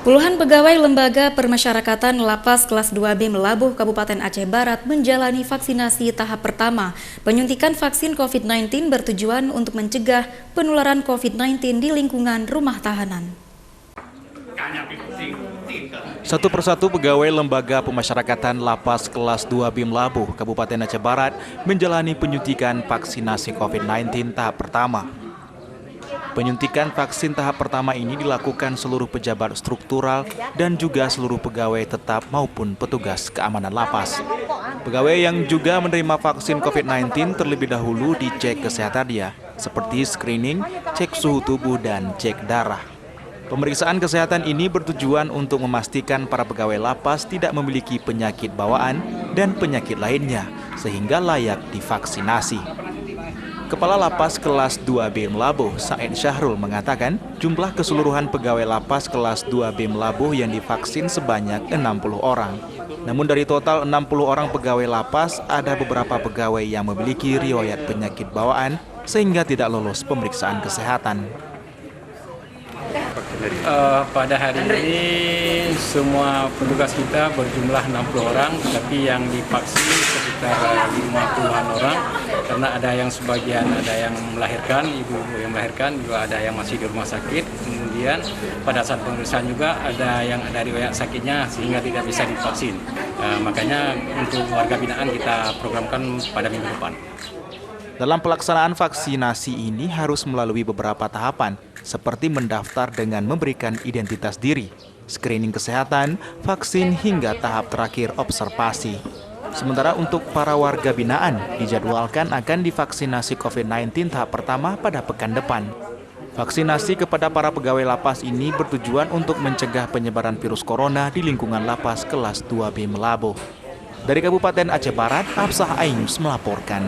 Puluhan pegawai lembaga permasyarakatan Lapas kelas 2B Melabuh, Kabupaten Aceh Barat menjalani vaksinasi tahap pertama. Penyuntikan vaksin COVID-19 bertujuan untuk mencegah penularan COVID-19 di lingkungan rumah tahanan. Satu persatu pegawai lembaga pemasyarakatan Lapas kelas 2B Melabuh, Kabupaten Aceh Barat menjalani penyuntikan vaksinasi COVID-19 tahap pertama. Penyuntikan vaksin tahap pertama ini dilakukan seluruh pejabat struktural dan juga seluruh pegawai tetap maupun petugas keamanan lapas. Pegawai yang juga menerima vaksin COVID-19 terlebih dahulu dicek kesehatannya, seperti screening, cek suhu tubuh, dan cek darah. Pemeriksaan kesehatan ini bertujuan untuk memastikan para pegawai lapas tidak memiliki penyakit bawaan dan penyakit lainnya, sehingga layak divaksinasi. Kepala Lapas kelas 2B Melabuh, Said Syahrul mengatakan jumlah keseluruhan pegawai Lapas kelas 2B Melabuh yang divaksin sebanyak 60 orang. Namun dari total 60 orang pegawai Lapas, ada beberapa pegawai yang memiliki riwayat penyakit bawaan sehingga tidak lolos pemeriksaan kesehatan. Pada hari ini semua petugas kita berjumlah 60 orang, tapi yang divaksin sekitar 50-an orang karena ada yang sebagian ada yang melahirkan, ibu-ibu yang melahirkan, juga ada yang masih di rumah sakit. Kemudian pada saat pemeriksaan juga ada yang ada riwayat sakitnya sehingga tidak bisa divaksin. Makanya untuk warga binaan kita programkan pada minggu depan. Dalam pelaksanaan vaksinasi ini harus melalui beberapa tahapan, seperti mendaftar dengan memberikan identitas diri, screening kesehatan, vaksin, hingga tahap terakhir observasi. Sementara untuk para warga binaan, dijadwalkan akan divaksinasi COVID-19 tahap pertama pada pekan depan. Vaksinasi kepada para pegawai lapas ini bertujuan untuk mencegah penyebaran virus corona di lingkungan lapas kelas 2B Melabuh. Dari Kabupaten Aceh Barat, Hafsah Ainus melaporkan.